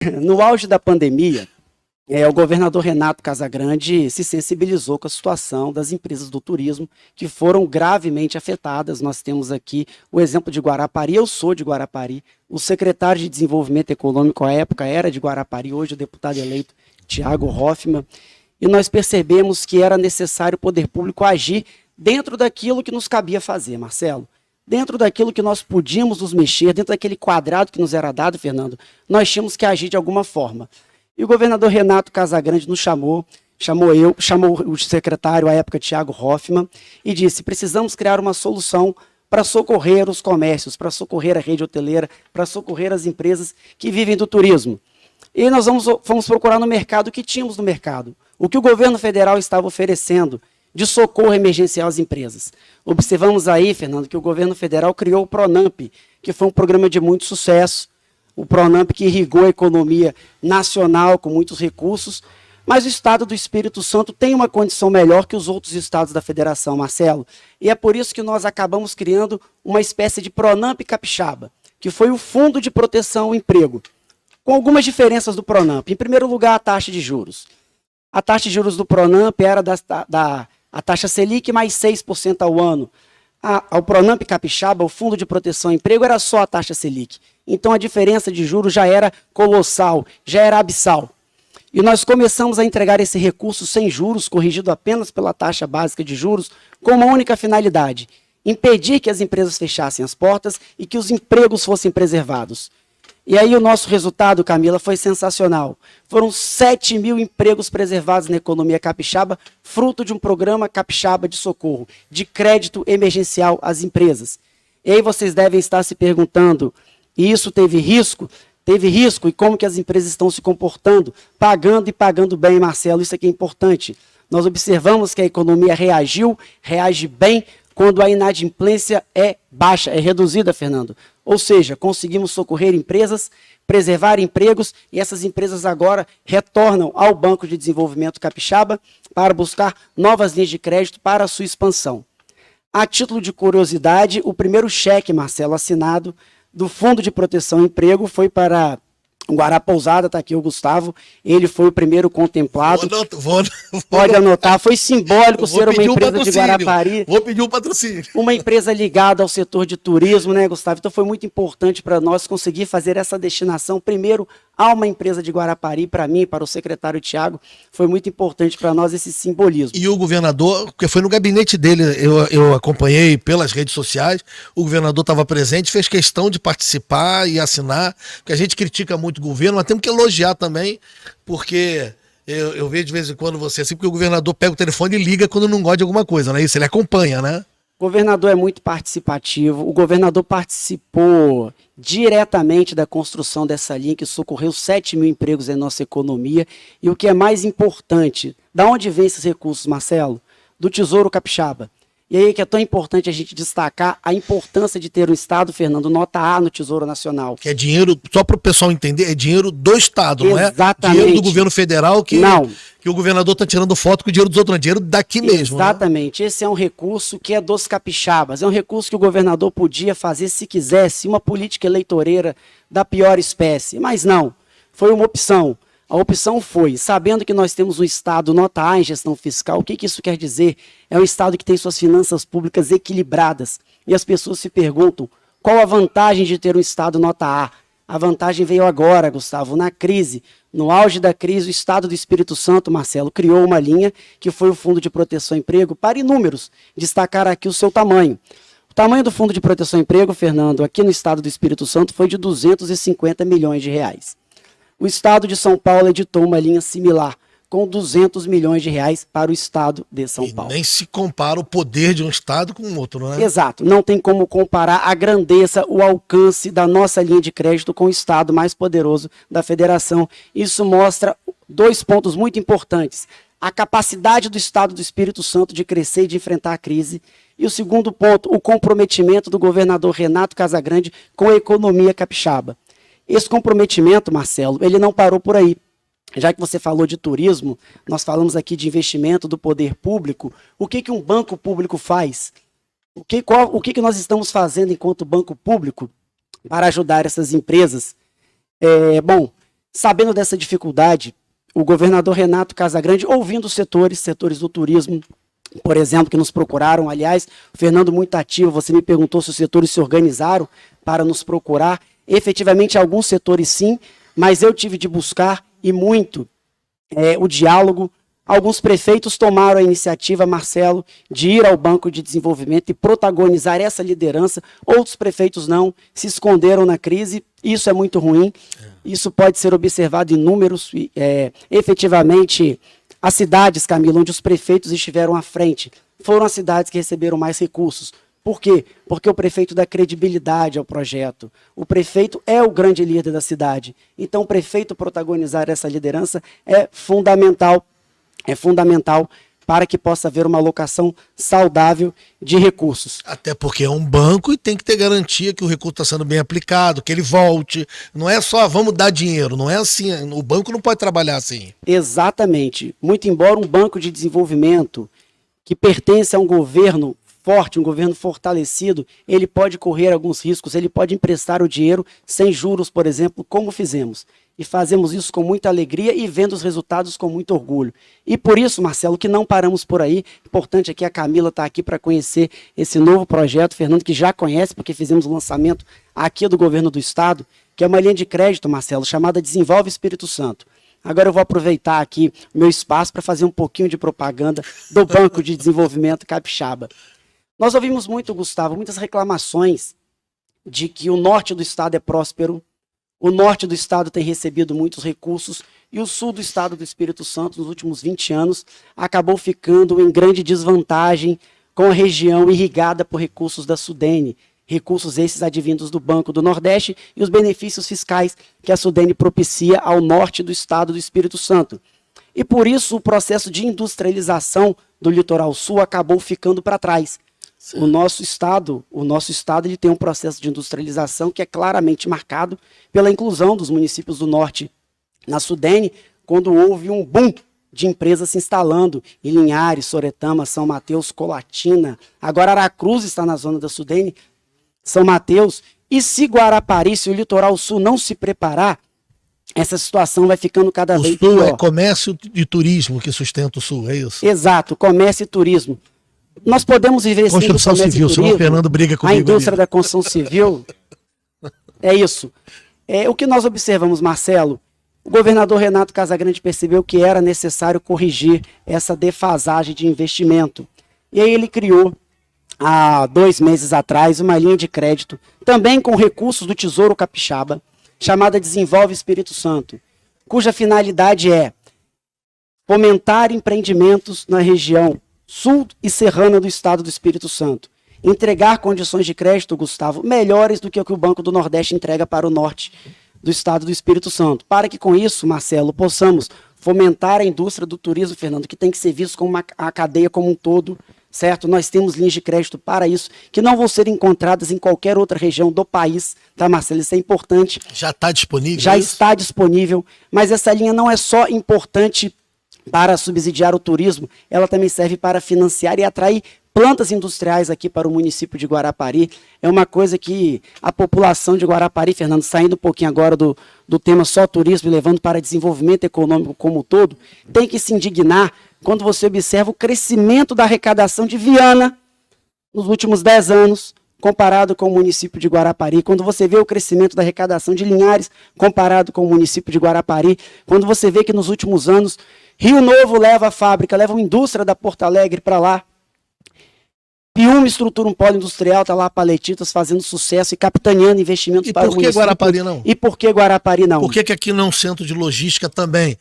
No auge da pandemia, o governador Renato Casagrande se sensibilizou com a situação das empresas do turismo que foram gravemente afetadas. Nós temos aqui o exemplo de Guarapari, eu sou de Guarapari, o secretário de Desenvolvimento Econômico à época era de Guarapari, hoje o deputado eleito Thiago Hoffmann, e nós percebemos que era necessário o poder público agir dentro daquilo que nos cabia fazer, Marcelo. Dentro daquilo que nós podíamos nos mexer, dentro daquele quadrado que nos era dado, Fernando, nós tínhamos que agir de alguma forma. E o governador Renato Casagrande nos chamou o secretário à época, Thiago Hoffmann, e disse: precisamos criar uma solução para socorrer os comércios, para socorrer a rede hoteleira, para socorrer as empresas que vivem do turismo. E nós fomos procurar no mercado o que tínhamos no mercado, o que o governo federal estava oferecendo de socorro emergencial às empresas. Observamos aí, Fernando, que o governo federal criou o PRONAMP, que foi um programa de muito sucesso, o PRONAMP que irrigou a economia nacional com muitos recursos, mas o estado do Espírito Santo tem uma condição melhor que os outros estados da federação, Marcelo, e é por isso que nós acabamos criando uma espécie de PRONAMP Capixaba, que foi o Fundo de Proteção ao Emprego, com algumas diferenças do PRONAMP. Em primeiro lugar, a taxa de juros. A taxa de juros do PRONAMP era a taxa Selic mais 6% ao ano. Ao PRONAMP Capixaba, o Fundo de Proteção ao Emprego, era só a taxa Selic. Então a diferença de juros já era colossal, já era abissal. E nós começamos a entregar esse recurso sem juros, corrigido apenas pela taxa básica de juros, com uma única finalidade: impedir que as empresas fechassem as portas e que os empregos fossem preservados. E aí o nosso resultado, Camila, foi sensacional. Foram 7 mil empregos preservados na economia capixaba, fruto de um programa capixaba de socorro, de crédito emergencial às empresas. E aí vocês devem estar se perguntando, e isso teve risco? Teve risco, e como que as empresas estão se comportando? Pagando e pagando bem, Marcelo, isso aqui é importante. Nós observamos que a economia reage bem, quando a inadimplência é baixa, é reduzida, Fernando. Ou seja, conseguimos socorrer empresas, preservar empregos, e essas empresas agora retornam ao Banco de Desenvolvimento Capixaba para buscar novas linhas de crédito para a sua expansão. A título de curiosidade, o primeiro cheque, Marcelo, assinado do Fundo de Proteção ao Emprego foi para Guarapousada, está aqui o Gustavo, ele foi o primeiro contemplado. Pode anotar, foi simbólico ser uma empresa de Guarapari. Vou pedir um patrocínio. Uma empresa ligada ao setor de turismo, né, Gustavo? Então foi muito importante para nós conseguir fazer essa destinação, primeiro, a uma empresa de Guarapari, para mim, para o secretário Thiago, foi muito importante para nós esse simbolismo. E o governador, porque foi no gabinete dele, eu acompanhei pelas redes sociais, o governador estava presente, fez questão de participar e assinar, porque a gente critica muito o governo, mas temos que elogiar também, porque eu vejo de vez em quando você assim, porque o governador pega o telefone e liga quando não gosta de alguma coisa, não é isso? Ele acompanha, né? O governador é muito participativo, o governador participou diretamente da construção dessa linha que socorreu 7 mil empregos em nossa economia, e o que é mais importante, da onde vem esses recursos, Marcelo? Do Tesouro Capixaba. E aí que é tão importante a gente destacar a importância de ter um Estado, Fernando, nota A no Tesouro Nacional. Que é dinheiro, só para o pessoal entender, é dinheiro do Estado, não é? Exatamente. Dinheiro do governo federal que o governador está tirando foto com o dinheiro dos outros, não é dinheiro daqui mesmo. Exatamente. Né? Esse é um recurso que é dos capixabas, é um recurso que o governador podia fazer se quisesse, uma política eleitoreira da pior espécie, mas não, foi uma opção. A opção foi, sabendo que nós temos um Estado nota A em gestão fiscal, o que isso quer dizer? É um Estado que tem suas finanças públicas equilibradas. E as pessoas se perguntam, qual a vantagem de ter um Estado nota A? A vantagem veio agora, Gustavo, na crise. No auge da crise, o Estado do Espírito Santo, Marcelo, criou uma linha que foi o Fundo de Proteção ao Emprego, para em números, destacar aqui o seu tamanho. O tamanho do Fundo de Proteção ao Emprego, Fernando, aqui no Estado do Espírito Santo, foi de 250 milhões de reais. O Estado de São Paulo editou uma linha similar, com 200 milhões de reais para o Estado de São Paulo. Nem se compara o poder de um Estado com o outro, né? Exato, não tem como comparar a grandeza, o alcance da nossa linha de crédito com o Estado mais poderoso da Federação. Isso mostra 2 pontos muito importantes. A capacidade do Estado do Espírito Santo de crescer e de enfrentar a crise. E o segundo ponto, o comprometimento do governador Renato Casagrande com a economia capixaba. Esse comprometimento, Marcelo, ele não parou por aí. Já que você falou de turismo, nós falamos aqui de investimento do poder público. O que um banco público faz? O que nós estamos fazendo enquanto banco público para ajudar essas empresas? Bom, Sabendo dessa dificuldade, o governador Renato Casagrande, ouvindo os setores do turismo, por exemplo, que nos procuraram, aliás, o Fernando muito ativo, você me perguntou se os setores se organizaram para nos procurar. Efetivamente, alguns setores sim, mas eu tive de buscar e muito o diálogo. Alguns prefeitos tomaram a iniciativa, Marcelo, de ir ao Banco de Desenvolvimento e protagonizar essa liderança. Outros prefeitos não, se esconderam na crise. Isso é muito ruim. Isso pode ser observado em números. Efetivamente, as cidades, Camila, onde os prefeitos estiveram à frente, foram as cidades que receberam mais recursos. Por quê? Porque o prefeito dá credibilidade ao projeto. O prefeito é o grande líder da cidade. Então, o prefeito protagonizar essa liderança é fundamental para que possa haver uma alocação saudável de recursos. Até porque é um banco e tem que ter garantia que o recurso está sendo bem aplicado, que ele volte. Não é só vamos dar dinheiro, não é assim. O banco não pode trabalhar assim. Exatamente. Muito embora um banco de desenvolvimento que pertence a um governo forte, um governo fortalecido, ele pode correr alguns riscos, ele pode emprestar o dinheiro sem juros, por exemplo, como fizemos. E fazemos isso com muita alegria e vendo os resultados com muito orgulho. E por isso, Marcelo, que não paramos por aí. Importante aqui, a Camila está aqui para conhecer esse novo projeto. Fernando, que já conhece, porque fizemos o lançamento aqui do governo do estado, que é uma linha de crédito, Marcelo, chamada Desenvolve Espírito Santo. Agora eu vou aproveitar aqui o meu espaço para fazer um pouquinho de propaganda do Banco de Desenvolvimento Capixaba. Nós ouvimos muito, Gustavo, muitas reclamações de que o norte do estado é próspero, o norte do estado tem recebido muitos recursos e o sul do estado do Espírito Santo, nos últimos 20 anos, acabou ficando em grande desvantagem com a região irrigada por recursos da Sudene, recursos esses advindos do Banco do Nordeste e os benefícios fiscais que a Sudene propicia ao norte do estado do Espírito Santo. E por isso o processo de industrialização do litoral sul acabou ficando para trás. O nosso estado ele tem um processo de industrialização que é claramente marcado pela inclusão dos municípios do norte na Sudene, quando houve um boom de empresas se instalando em Linhares, Soretama, São Mateus, Colatina. Agora Aracruz está na zona da Sudene, São Mateus. E se Guarapari, se o litoral sul não se preparar, essa situação vai ficando cada vez pior. O sul é comércio e turismo que sustenta o sul, é isso? Exato, comércio e turismo. Nós podemos viver sim construção civil, senão o Fernando briga comigo. A indústria da construção civil, é isso. O que nós observamos, Marcelo, o governador Renato Casagrande percebeu que era necessário corrigir essa defasagem de investimento. E aí ele criou, há 2 meses atrás, uma linha de crédito, também com recursos do Tesouro Capixaba, chamada Desenvolve Espírito Santo, cuja finalidade é fomentar empreendimentos na região sul e serrana do estado do Espírito Santo. Entregar condições de crédito, Gustavo, melhores do que o Banco do Nordeste entrega para o norte do estado do Espírito Santo. Para que com isso, Marcelo, possamos fomentar a indústria do turismo, Fernando, que tem que ser visto como a cadeia como um todo, certo? Nós temos linhas de crédito para isso, que não vão ser encontradas em qualquer outra região do país, tá, Marcelo? Isso é importante. Já está disponível? Já está disponível, mas essa linha não é só importante para subsidiar o turismo, ela também serve para financiar e atrair plantas industriais aqui para o município de Guarapari. É uma coisa que a população de Guarapari, Fernando, saindo um pouquinho agora do tema só turismo e levando para desenvolvimento econômico como um todo, tem que se indignar quando você observa o crescimento da arrecadação de Viana nos últimos 10 anos, comparado com o município de Guarapari, quando você vê o crescimento da arrecadação de Linhares, comparado com o município de Guarapari, quando você vê que nos últimos anos Rio Novo leva a fábrica, leva uma indústria da Porto Alegre para lá. Piúma estrutura um polo industrial, está lá a Paletitas fazendo sucesso e capitaneando investimentos para o município. E por que Guarapari não? E por que Guarapari não? Por que aqui não é um centro de logística também?